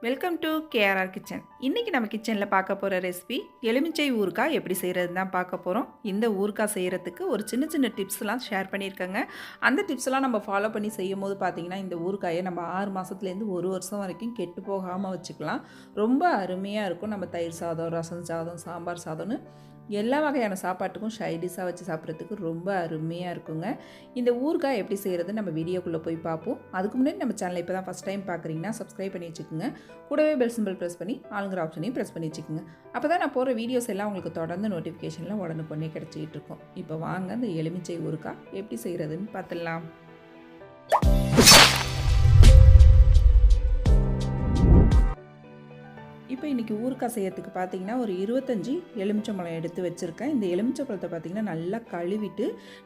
Welcome to KRR kitchen. இன்றைக்கி நம்ம கிச்சனில் பார்க்க போகிற ரெசிபி எலுமிச்சை ஊறுகாய் எப்படி செய்கிறதுன்னு தான் பார்க்க போகிறோம். இந்த ஊறுகாய் செய்கிறதுக்கு ஒரு சின்ன சின்ன டிப்ஸ்லாம் ஷேர் பண்ணியிருக்கேங்க. அந்த டிப்ஸ்லாம் நம்ம ஃபாலோ பண்ணி செய்யும் போது பார்த்திங்கன்னா இந்த ஊறுகாயை நம்ம 6 மாதத்துலேருந்து 1 வருஷம் வரைக்கும் கெட்டு போகாமல் வச்சுக்கலாம். ரொம்ப அருமையாக இருக்கும். நம்ம தயிர் சாதம், ரசம் சாதம், சாம்பார் சாதம்னு எல்லா வகையான சாப்பாட்டுக்கும் சைடிஷாக வச்சு சாப்பிட்றதுக்கு ரொம்ப அருமையாக இருக்குங்க. இந்த ஊறுகாய் எப்படி செய்கிறதுன்னு நம்ம வீடியோக்குள்ளே போய் பார்ப்போம். அதுக்கு முன்னாடி நம்ம சேனலை இப்போ தான் ஃபஸ்ட் டைம் பார்க்குறீங்கன்னா சப்ஸ்கிரைப் பண்ணி வச்சுக்கோங்க. கூடவே பெல் சிம்பிள் ப்ரெஸ் பண்ணி ஆளுங்கிற ஆப்ஷனையும் ப்ரெஸ் பண்ணி வச்சுக்கோங்க. அப்போ தான் நான் போகிற வீடியோஸ் எல்லாம் உங்களுக்கு தொடர்ந்து நோட்டிஃபிகேஷனில் உடனுக்குடனே கிடச்சிக்கிட்டு இருக்கும். இப்போ வாங்க இந்த எலுமிச்சை ஊறுகாய் எப்படி செய்கிறதுன்னு பார்த்துடலாம். இப்போ இன்றைக்கி ஊறுகாய் செய்யறதுக்கு பார்த்திங்கன்னா ஒரு 25 எலுமிச்சம்பழம் எடுத்து வச்சுருக்கேன். இந்த எலுமிச்சம்பழத்தை பார்த்திங்கன்னா நல்லா கழுவிட்டு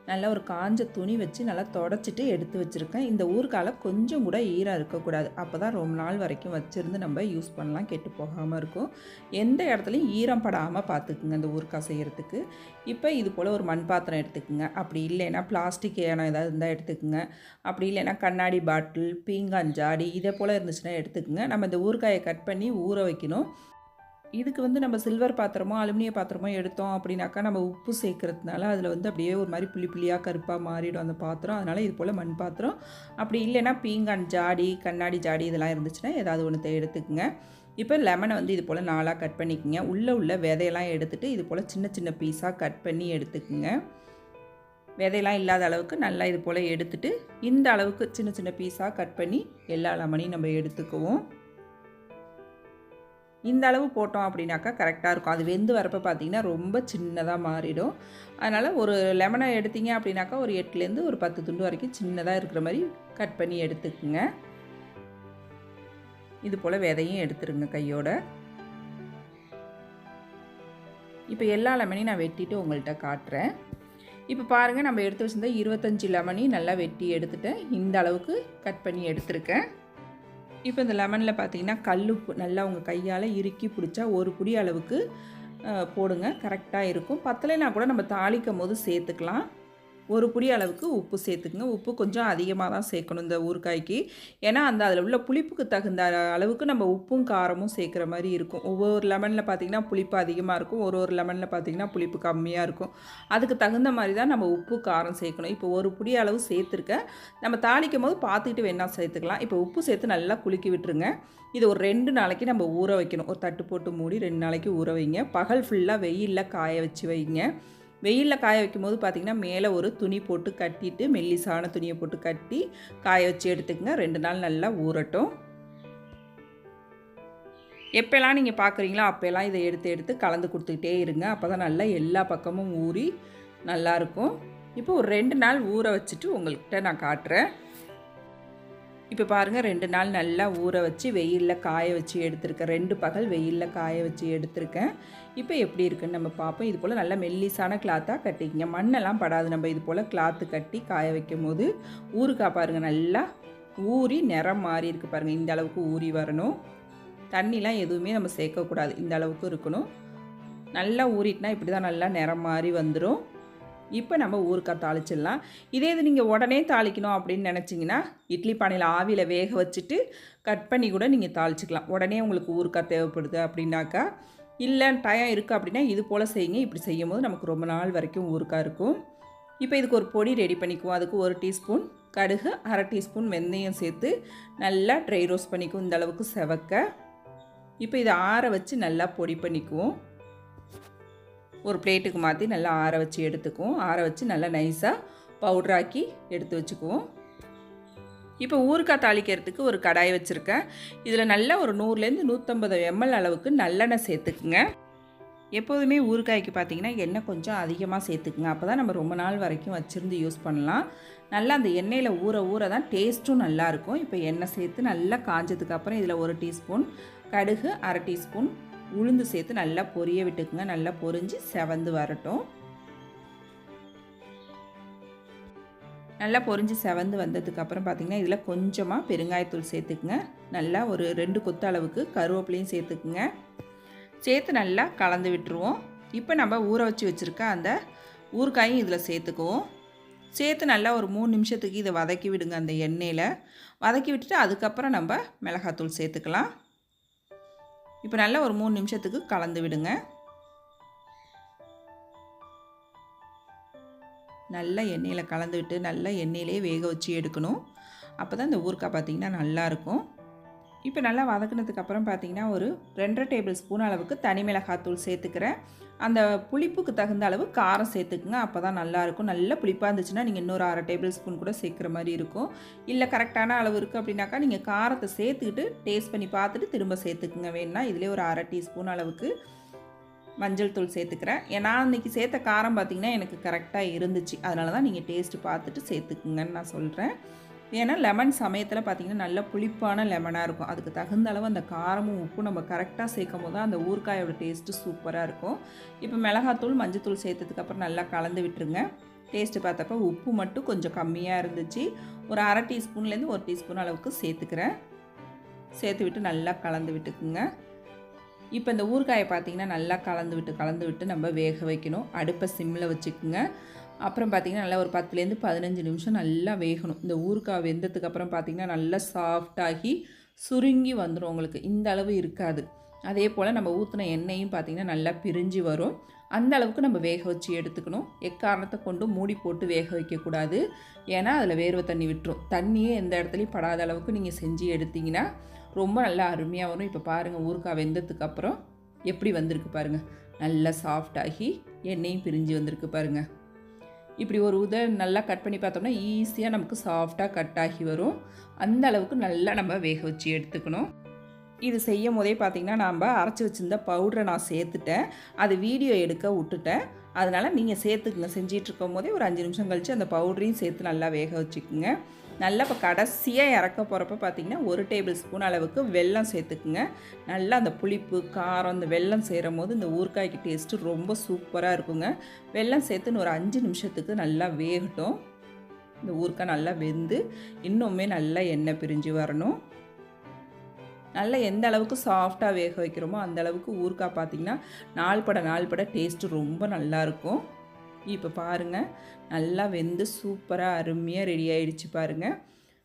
நல்லா ஒரு காஞ்ச துணி வச்சு நல்லா தொடச்சிட்டு எடுத்து வச்சுருக்கேன். இந்த ஊறுகாயில் கொஞ்சம் கூட ஈரம் இருக்கக்கூடாது. அப்போ தான் ரொம்ப நாள் வரைக்கும் வச்சுருந்து நம்ம யூஸ் பண்ணலாம், கெட்டு போகாமல் இருக்கும். எந்த இடத்துலையும் ஈரம் படாமல் பார்த்துக்குங்க இந்த ஊறுகாய் செய்கிறதுக்கு. இப்போ இது போல் ஒரு மண் பாத்திரம் எடுத்துக்குங்க. அப்படி இல்லைன்னா பிளாஸ்டிக் ஏனம் ஏதாவது இருந்தால் எடுத்துக்குங்க. அப்படி இல்லைன்னா கண்ணாடி பாட்டில், பீங்கான் ஜாடி இதே போல் இருந்துச்சுன்னா எடுத்துக்குங்க. நம்ம இந்த ஊறுகாயை கட் பண்ணி ஊற வைக்கணும். இதுக்கு நம்ம சில்வர் பாத்திரமோ அலுமினிய பாத்திரமோ எடுத்தோம் அப்படின்னாக்கா நம்ம உப்பு சேர்க்கறதுனால அதில் அப்படியே ஒரு மாதிரி புள்ளி புள்ளியாக கருப்பாக மாறிடும் அந்த பாத்திரம். அதனால் இது போல் மண் பாத்திரம், அப்படி இல்லைன்னா பீங்கான் ஜாடி, கண்ணாடி ஜாடி இதெல்லாம் இருந்துச்சுன்னா ஏதாவது ஒன்று எடுத்துக்குங்க. இப்போ லெமனை இது போல் 4ஆக கட் பண்ணிக்கோங்க. உள்ள விதையெல்லாம் எடுத்துகிட்டு இது போல் சின்ன சின்ன பீஸாக கட் பண்ணி எடுத்துக்குங்க. விதையெல்லாம் இல்லாத அளவுக்கு நல்லா இது போல் எடுத்துகிட்டு இந்த அளவுக்கு சின்ன சின்ன பீஸாக கட் பண்ணி எல்லா லெமனையும் நம்ம எடுத்துக்குவோம். இந்த அளவு போட்டோம் அப்படின்னாக்கா கரெக்டாக இருக்கும். அது வெந்து வரப்போ பார்த்திங்கன்னா ரொம்ப சின்னதாக மாறிடும். அதனால் ஒரு லெமனை எடுத்திங்க அப்படின்னாக்கா ஒரு 8லேருந்து ஒரு 10 துண்டு வரைக்கும் சின்னதாக இருக்கிற மாதிரி கட் பண்ணி எடுத்துக்குங்க. இது போல் விதையும் எடுத்துருங்க கையோட. இப்போ எல்லா லெமனையும் நான் வெட்டிட்டு உங்கள்கிட்ட காட்டுறேன். இப்போ பாருங்கள், நம்ம எடுத்து வச்சுருந்தா 25 லெமனையும் நல்லா வெட்டி எடுத்துட்டேன். இந்த அளவுக்கு கட் பண்ணி எடுத்துருக்கேன். இப்போ இந்த லெமனில் பார்த்தீங்கன்னா கல்லுப்பு நல்லா உங்கள் கையால் இறுக்கி பிடிச்சா ஒரு புடி அளவுக்கு போடுங்க, கரெக்டாக இருக்கும். பத்தலைனா கூட நம்ம தாளிக்கும் போது சேர்த்துக்கலாம். ஒரு புடி அளவுக்கு உப்பு சேர்த்துக்குங்க. உப்பு கொஞ்சம் அதிகமாக தான் சேர்க்கணும் இந்த ஊறுகாய்க்கு. ஏன்னா அதில் உள்ள புளிப்புக்கு தகுந்த அளவுக்கு நம்ம உப்பும் காரமும் சேர்க்குற மாதிரி இருக்கும். ஒவ்வொரு லெமனில் பார்த்திங்கன்னா புளிப்பு அதிகமாக இருக்கும், ஒரு லெமனில் பார்த்திங்கன்னா புளிப்பு கம்மியாக இருக்கும். அதுக்கு தகுந்த மாதிரி தான் நம்ம உப்பு காரம் சேர்க்கணும். இப்போ ஒரு புடி அளவு சேர்த்துருக்கேன். நம்ம தாளிக்கும் போது பார்த்துக்கிட்டு வேணால் சேர்த்துக்கலாம். இப்போ உப்பு சேர்த்து நல்லா குலுக்கி விட்டுருங்க. இது ஒரு 2 நாளைக்கு நம்ம ஊற வைக்கணும். ஒரு தட்டு போட்டு மூடி 2 நாளைக்கு ஊற வைங்க. பகல் ஃபுல்லாக வெயிலில் காய வச்சு வைங்க. வெயிலில் காய வைக்கும் போது பார்த்திங்கன்னா மேலே ஒரு துணி போட்டு கட்டிட்டு மெல்லிசான துணியை போட்டு கட்டி காய வச்சு எடுத்துக்கங்க. 2 நாள் நல்லா ஊறட்டும். எப்போல்லாம் நீங்கள் பார்க்குறீங்களோ அப்போல்லாம் இதை எடுத்து கலந்து கொடுத்துக்கிட்டே இருங்க. அப்போ தான் நல்லா எல்லா பக்கமும் ஊறி நல்லாயிருக்கும். இப்போ ஒரு 2 நாள் ஊற வச்சுட்டு உங்கள்கிட்ட நான் காட்டுறேன். இப்போ பாருங்கள், 2 நாள் நல்லா ஊற வச்சு வெயிலில் காய வச்சு எடுத்துருக்கேன். 2 பகல் வெயிலில் காய வச்சு எடுத்துருக்கேன். இப்போ எப்படி இருக்குன்னு நம்ம பார்ப்போம். இது போல் நல்லா மெல்லிசான கிளாத்தாக கட்டிக்கிங்க. மண்ணெல்லாம் படாது. நம்ம இது போல் கிளாத்து கட்டி காய வைக்கும் போது ஊறுகாய் பாருங்கள் நல்லா ஊறி நிறம் மாறி இருக்குது பாருங்கள். இந்த அளவுக்கு ஊறி வரணும். தண்ணிலாம் எதுவுமே நம்ம சேர்க்கக்கூடாது. இந்த அளவுக்கு இருக்கணும். நல்லா ஊறிட்டுனா இப்படி தான் நல்லா நிறம் மாறி வந்துடும். இப்போ நம்ம ஊறுகாய் தாளிச்சிடலாம். இதே இது நீங்கள் உடனே தாளிக்கணும் அப்படின்னு நினச்சிங்கன்னா இட்லி பானையில் ஆவியில் வேக வச்சுட்டு கட் பண்ணி கூட நீங்கள் தாளிச்சிக்கலாம். உடனே உங்களுக்கு ஊறுகாய் தேவைப்படுது அப்படின்னாக்கா, இல்லை டைம் இருக்குது அப்படின்னா இது போல் செய்யுங்க. இப்படி செய்யும் போது நமக்கு ரொம்ப நாள் வரைக்கும் ஊறுகாய் இருக்கும். இப்போ இதுக்கு ஒரு பொடி ரெடி பண்ணிக்குவோம். அதுக்கு 1 டீஸ்பூன் கடுகு, 1/2 டீஸ்பூன் வெந்தயம் சேர்த்து நல்லா ட்ரை ரோஸ்ட் பண்ணிக்குவோம் இந்த அளவுக்கு செவக்க. இப்போ இதை ஆற வச்சு நல்லா பொடி பண்ணிக்குவோம். ஒரு பிளேட்டுக்கு மாற்றி நல்லா ஆற வச்சு எடுத்துக்குவோம். ஆற வச்சு நல்லா நைஸாக பவுட்ராக்கி எடுத்து வச்சுக்குவோம். இப்போ ஊறுகாய் தாளிக்கிறதுக்கு ஒரு கடாய் வச்சுருக்கேன். இதில் நல்லா ஒரு 100லேருந்து 150 ml அளவுக்கு நல்லெண்ணெய் சேர்த்துக்குங்க. எப்போதுமே ஊறுகாய்க்கு பார்த்திங்கன்னா எண்ணெய் கொஞ்சம் அதிகமாக சேர்த்துக்குங்க. அப்போ தான் நம்ம ரொம்ப நாள் வரைக்கும் வச்சுருந்து யூஸ் பண்ணலாம். நல்லா அந்த எண்ணெயில் ஊற தான் டேஸ்ட்டும் நல்லாயிருக்கும். இப்போ எண்ணெய் சேர்த்து நல்லா காஞ்சதுக்கப்புறம் இதில் 1 டீஸ்பூன் கடுகு, 1/2 டீஸ்பூன் உளுந்து சேர்த்து நல்லா பொரிய விட்டுக்குங்க. நல்லா பொரிஞ்சு செவந்து வரட்டும். நல்லா பொரிஞ்சு செவந்து வந்ததுக்கப்புறம் பார்த்திங்கன்னா இதில் கொஞ்சமாக பெருங்காயத்தூள் சேர்த்துக்குங்க. நல்லா ஒரு 2 கொத்து அளவுக்கு கருவேப்பிலையும் சேர்த்துக்குங்க. சேர்த்து நல்லா கலந்து விட்டுருவோம். இப்போ நம்ம ஊற வச்சு வச்சுருக்க அந்த ஊறுகாயும் இதில் சேர்த்துக்குவோம். சேர்த்து நல்லா ஒரு 3 நிமிஷத்துக்கு இதை வதக்கி விடுங்க. அந்த எண்ணெயில் வதக்கி விட்டுட்டு அதுக்கப்புறம் நம்ம மிளகாத்தூள் சேர்த்துக்கலாம். இப்போ நல்லா ஒரு 3 நிமிஷத்துக்கு கலந்து விடுங்க. நல்லா எண்ணெயில் கலந்து விட்டு நல்லா எண்ணெயிலே வேக வச்சு எடுக்கணும். அப்போ தான் இந்த ஊறுகாய் பார்த்திங்கன்னா நல்லாயிருக்கும். இப்போ நல்லா வதக்கினதுக்கப்புறம் பார்த்திங்கன்னா ஒரு 2.5 டேபிள் ஸ்பூன் அளவுக்கு தனி மிளகாத்தூள் சேர்த்துக்கிறேன். அந்த புளிப்புக்கு தகுந்த அளவு காரம் சேர்த்துக்குங்க. அப்போ தான் நல்லாயிருக்கும். நல்ல புளிப்பாக இருந்துச்சுன்னா நீங்கள் இன்னொரு 1/2 டேபிள் ஸ்பூன் கூட சேர்க்குற மாதிரி இருக்கும். இல்லை கரெக்டான அளவு இருக்குது அப்படின்னாக்கா நீங்கள் காரத்தை சேர்த்துக்கிட்டு டேஸ்ட் பண்ணி பார்த்துட்டு திரும்ப சேர்த்துக்குங்க. வேணுன்னா இதிலே ஒரு 1/2 டீஸ்பூன் அளவுக்கு மஞ்சள் தூள் சேர்த்துக்கிறேன். ஏன்னா அன்றைக்கி சேர்த்த காரம் பார்த்திங்கன்னா எனக்கு கரெக்டாக இருந்துச்சு. அதனால தான் நீங்கள் டேஸ்ட்டு பார்த்துட்டு சேர்த்துக்குங்கன்னு நான் சொல்கிறேன். ஏன்னா லெமன் சமயத்தில் பார்த்திங்கன்னா நல்ல புளிப்பான லெமனாக இருக்கும். அதுக்கு தகுந்த அளவு அந்த காரமும் உப்பும் நம்ம கரெக்டாக சேர்க்கும் போது தான் அந்த ஊறுகாயோட டேஸ்ட்டு சூப்பராக இருக்கும். இப்போ மிளகாத்தூள் மஞ்சத்தூள் சேர்த்ததுக்கப்புறம் நல்லா கலந்து விட்டுருங்க. டேஸ்ட்டு பார்த்தப்போ உப்பு மட்டும் கொஞ்சம் கம்மியாக இருந்துச்சு. ஒரு 1/2 டீஸ்பூன்லேருந்து 1 டீஸ்பூன் அளவுக்கு சேர்த்துக்கிறேன். சேர்த்து விட்டு நல்லா கலந்து விட்டுக்குங்க. இப்போ இந்த ஊறுகாயை பார்த்திங்கன்னா நல்லா கலந்து விட்டு நம்ம வேக வைக்கணும். அடுப்பை சிம்மில் வச்சுக்குங்க. அப்புறம் பார்த்திங்கன்னா நல்லா ஒரு 10லேருந்து 15 நிமிஷம் நல்லா வேகணும். இந்த ஊறுகாய் வெந்ததுக்கப்புறம் பார்த்திங்கன்னா நல்லா சாஃப்டாகி சுருங்கி வந்துடும். உங்களுக்கு இந்த அளவு இருக்காது. அதே போல் நம்ம ஊற்றின எண்ணெயும் பார்த்திங்கன்னா நல்லா பிரிஞ்சு வரும். அந்த அளவுக்கு நம்ம வேக வச்சு எடுத்துக்கணும். எக்காரணத்தை கொண்டு மூடி போட்டு வேக வைக்கக்கூடாது. ஏன்னா அதில் வேர்வை தண்ணி விட்டுரும். தண்ணியே எந்த இடத்துலையும் படாத அளவுக்கு நீங்கள் செஞ்சு எடுத்திங்கன்னா ரொம்ப நல்லா அருமையாக வரும். இப்போ பாருங்கள் ஊறுகாய் வெந்ததுக்கப்புறம் எப்படி வந்திருக்கு பாருங்கள். நல்லா சாஃப்டாகி எண்ணெயும் பிரிஞ்சு வந்திருக்கு பாருங்கள். இப்படி ஒரு நல்லா கட் பண்ணி பார்த்தோம்னா ஈஸியாக நமக்கு சாஃப்டாக கட் ஆகி வரும். அந்த அளவுக்கு நல்லா நம்ம வேக வச்சு எடுத்துக்கணும். இது செய்யும் போதே பார்த்திங்கன்னா நம்ம அரைச்சி வச்சுருந்த பவுடரை நான் சேர்த்துட்டேன். அது வீடியோ எடுக்க விட்டுட்டேன். அதனால் நீங்கள் சேர்த்துக்குங்க. செஞ்சிட்ருக்கும் போதே ஒரு 5 நிமிஷம் கழித்து அந்த பவுடரையும் சேர்த்து நல்லா வேக வச்சுக்குங்க. நல்லா இப்போ கடைசியாக இறக்க போகிறப்ப பார்த்திங்கன்னா 1 டேபிள் ஸ்பூன் அளவுக்கு வெல்லம் சேர்த்துக்குங்க. நல்லா அந்த புளிப்பு காரம் இந்த வெல்லம் சேரும் போது இந்த ஊறுகாய்க்கு டேஸ்ட்டு ரொம்ப சூப்பராக இருக்குங்க. வெல்லம் சேர்த்துன்னு ஒரு 5 நிமிஷத்துக்கு நல்லா வேகட்டும். இந்த ஊறுகாய் நல்லா வெந்து இன்னுமே நல்லா எண்ணெய் பிரிஞ்சு வரணும். நல்லா எந்த அளவுக்கு சாஃப்டாக வேக வைக்கிறோமோ அந்த அளவுக்கு ஊறுகாய் பார்த்திங்கன்னா நாள் பட டேஸ்ட்டு ரொம்ப நல்லாயிருக்கும். இப்போ பாருங்கள் நல்லா வெந்து சூப்பராக அருமையாக ரெடி ஆகிடுச்சு பாருங்கள்.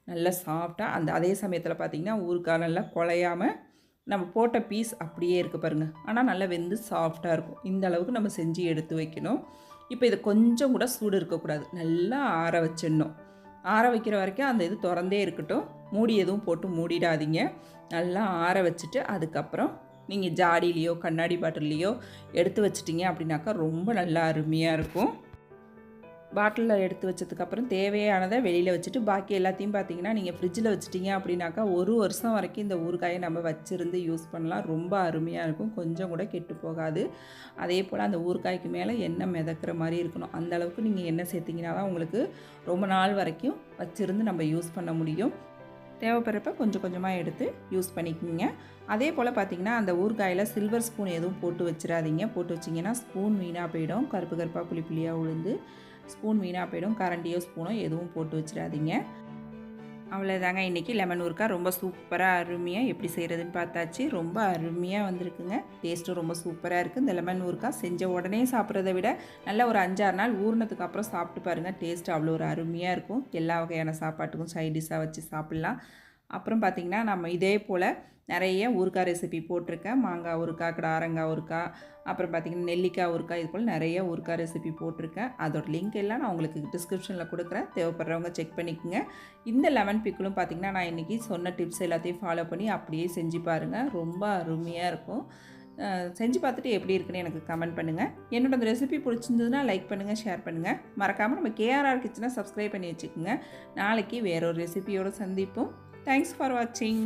நல்லா சாஃப்டாக அதே சமயத்தில் பார்த்திங்கன்னா ஊறுகாய் நல்லா குழையாமல் நம்ம போட்ட பீஸ் அப்படியே இருக்குது பாருங்கள். ஆனால் நல்லா வெந்து சாஃப்டாக இருக்கும். இந்த அளவுக்கு நம்ம செஞ்சு எடுத்து வைக்கணும். இப்போ இது கொஞ்சம் கூட சூடு இருக்கக்கூடாது. நல்லா ஆற வச்சிடணும். ஆற வைக்கிற வரைக்கும் அந்த இது திறந்தே இருக்கட்டும். மூடி எதுவும் போட்டு மூடிடாதீங்க. நல்லா ஆற வச்சுட்டு அதுக்கப்புறம் நீங்கள் ஜாடிலேயோ கண்ணாடி பாட்டில்லையோ எடுத்து வச்சிட்டிங்க அப்படின்னாக்கா ரொம்ப நல்லா அருமையாக இருக்கும். பாட்டிலில் எடுத்து வச்சதுக்கப்புறம் தேவையானதை வெளியில் வச்சுட்டு பாக்கி எல்லாத்தையும் பார்த்தீங்கன்னா நீங்கள் ஃப்ரிட்ஜில் வச்சிட்டிங்க அப்படின்னாக்கா 1 வருஷம் வரைக்கும் இந்த ஊறுகாயை நம்ம வச்சுருந்து யூஸ் பண்ணலாம். ரொம்ப அருமையாக இருக்கும். கொஞ்சம் கூட கெட்டு போகாது. அதே போல் அந்த ஊறுகாய்க்கு மேலே எண்ணெய் மிதக்கிற மாதிரி இருக்கணும். அந்த அளவுக்கு நீங்கள் எண்ணெய் சேர்த்திங்கன்னா தான் உங்களுக்கு ரொம்ப நாள் வரைக்கும் வச்சுருந்து நம்ம யூஸ் பண்ண முடியும். தேவைப்படுறப்ப கொஞ்சம் கொஞ்சமாக எடுத்து யூஸ் பண்ணிக்கோங்க. அதே போல் பார்த்திங்கன்னா அந்த ஊறுகாயில் சில்வர் ஸ்பூன் எதுவும் போட்டு வச்சிடாதீங்க. போட்டு வச்சிங்கன்னா ஸ்பூன் வீணாக போயிடும். கருப்பு கருப்பாக புளி புளியாக உளுந்து ஸ்பூன் வீணாக போயிடும். கரண்டியோ ஸ்பூனோ எதுவும் போட்டு வச்சிடாதீங்க. அவ்வளோதாங்க. இன்றைக்கி லெமன் ஊறுகாய் ரொம்ப சூப்பராக அருமையாக எப்படி செய்கிறதுன்னு பார்த்தாச்சு. ரொம்ப அருமையாக வந்திருக்குங்க. டேஸ்ட்டும் ரொம்ப சூப்பராக இருக்குது. இந்த லெமன் ஊறுகாய் செஞ்ச உடனே சாப்பிட்றத விட நல்லா ஒரு 5-6 நாள் ஊறினதுக்கு அப்புறம் சாப்பிட்டு பாருங்கள். டேஸ்ட்டு அவ்வளோ ஒரு அருமையாக இருக்கும். எல்லா வகையான சாப்பாட்டுக்கும் சைட் டிஷ்ஷாக வச்சு சாப்பிட்லாம். அப்புறம் பார்த்திங்கன்னா நம்ம இதே போல் நிறைய ஊறுகாய் ரெசிபி போட்டிருக்கேன். மாங்காய் ஊறுகாய், கிடாரங்காய் ஊறுகாய், அப்புறம் பார்த்திங்கன்னா நெல்லிக்காய் ஊறுகாய், இது போல் நிறைய ஊறுகாய் ரெசிபி போட்டிருக்கேன். அதோட லிங்க் எல்லாம் நான் உங்களுக்கு டிஸ்கிரிப்ஷனில் கொடுக்குறேன். தேவைப்படுறவங்க செக் பண்ணிக்கோங்க. இந்த லெமன் பிக்கிளும் பார்த்திங்கன்னா நான் இன்றைக்கி சொன்ன டிப்ஸ் எல்லாத்தையும் ஃபாலோ பண்ணி அப்படியே செஞ்சு பாருங்கள். ரொம்ப அருமையாக இருக்கும். செஞ்சு பார்த்துட்டு எப்படி இருக்குன்னு எனக்கு கமெண்ட் பண்ணுங்கள். என்னோட அந்த ரெசிபி பிடிச்சிருந்ததுன்னா லைக் பண்ணுங்கள், ஷேர் பண்ணுங்கள். மறக்காமல் நம்ம கேஆர்ஆர் கிச்சனை சப்ஸ்கிரைப் பண்ணி வச்சுக்கோங்க. நாளைக்கு வேறொரு ரெசிபியோடு சந்திப்போம். தேங்க்ஸ் ஃபார் வாட்சிங்.